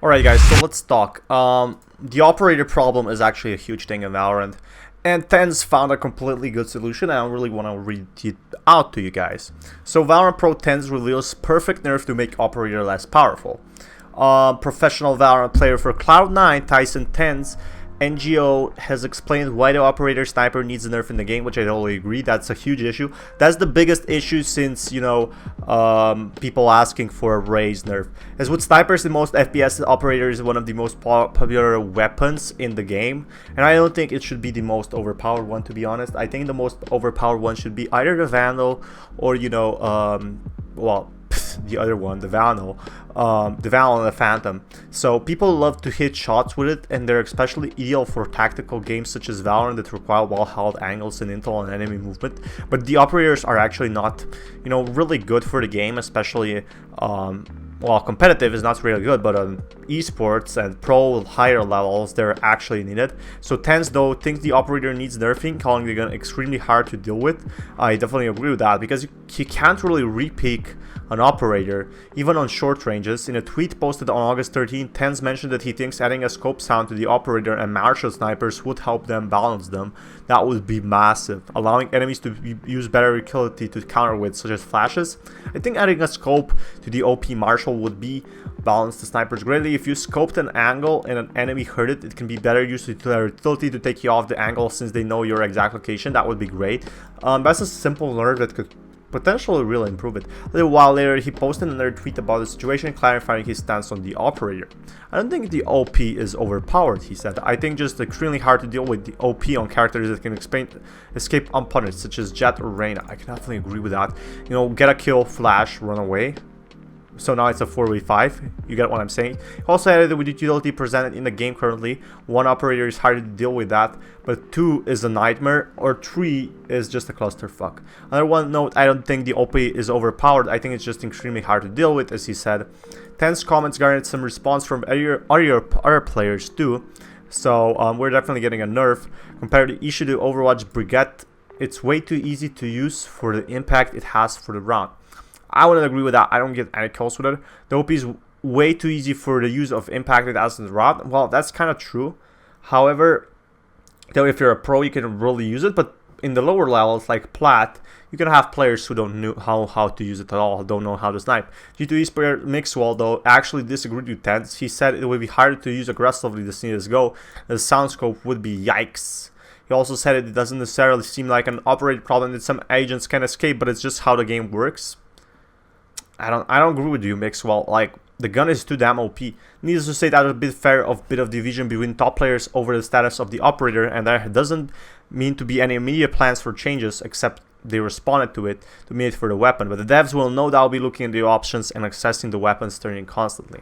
Alright guys, so let's talk. The operator problem is actually a huge thing in Valorant, and TENZ found a completely good solution, and I really want to read it out to you guys. So Valorant Pro TENZ reveals perfect nerf to make operator less powerful. Professional Valorant player for Cloud9, Tyson TENZ, NGO has explained why the operator sniper needs a nerf in the game, which I totally agree. That's a huge issue. That's the biggest issue since, people asking for a raised nerf. As with snipers in most FPS, the operator is one of the most popular weapons in the game, and I don't think it should be the most overpowered one, to be honest. I think the most overpowered one should be either the Vandal or, the other one, the Vandal and the Phantom. So people love to hit shots with it, and they're especially ideal for tactical games such as Valorant that require well-held angles and intel on enemy movement. But the operators are actually not, really good for the game, especially competitive is not really good, but on esports and pro higher levels, they're actually needed. So TENZ though thinks the operator needs nerfing, calling the gun extremely hard to deal with. I definitely agree with that, because you can't really re-peek an operator, even on short ranges. In a tweet posted on August 13, TENZ mentioned that he thinks adding a scope sound to the operator and martial snipers would help them balance them. That would be massive, allowing enemies to use better utility to counter with, such as flashes. I think adding a scope to the OP martial would be balance the snipers greatly. If you scoped an angle and an enemy heard it, it can be better used to their utility to take you off the angle since they know your exact location. That would be great. That's a simple nerf that could potentially really improve it. A little while later, he posted another tweet about the situation, clarifying his stance on the operator. I don't think the OP is overpowered, he said. I think just extremely hard to deal with the OP on characters that can escape unpunished, such as Jet or Reyna. I can definitely agree with that. Get a kill, flash, run away. So now it's a 4v5, you get what I'm saying. He also added that with utility presented in the game currently, 1 operator is hard to deal with that, but 2 is a nightmare, or 3 is just a clusterfuck. Another one note, I don't think the OP is overpowered, I think it's just extremely hard to deal with, as he said. TENZ comments garnered some response from other players too, so we're definitely getting a nerf. Compared to issue to Overwatch Brigade, it's way too easy to use for the impact it has for the round. I wouldn't agree with that. I don't get any kills with it. The OP is way too easy for the use of impacted as in the round. Well, that's kind of true. However, though, if you're a pro, you can really use it. But in the lower levels, like Plat, you can have players who don't know how to use it at all, don't know how to snipe. G2E's player Mixwell, though, actually disagreed with TENZ. He said it would be harder to use aggressively the CSGO. The sound scope would be yikes. He also said it doesn't necessarily seem like an operator problem that some agents can escape, but it's just how the game works. I don't agree with you, Mixwell. Like, the gun is too damn OP. Needless to say, that would be fair of bit of division between top players over the status of the operator, and there doesn't mean to be any immediate plans for changes, except they responded to it to meet for the weapon. But the devs will no doubt be looking at the options and accessing the weapons turning constantly.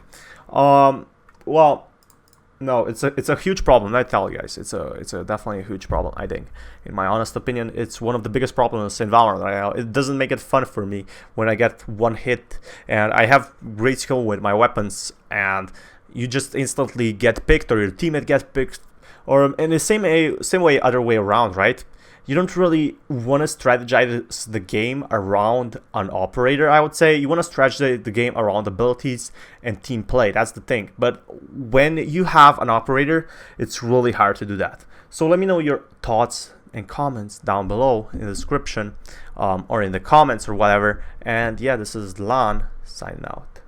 No, it's a huge problem. I tell you guys, it's definitely a huge problem. I think, in my honest opinion, it's one of the biggest problems in Valorant right now. It doesn't make it fun for me when I get one hit, and I have great skill with my weapons, and you just instantly get picked, or your teammate gets picked, or in the same way, other way around, right? You don't really want to strategize the game around an operator, I would say. You want to strategize the game around abilities and team play. That's the thing. But when you have an operator, it's really hard to do that. So let me know your thoughts and comments down below in the description or in the comments or whatever. And yeah, this is Lan signing out.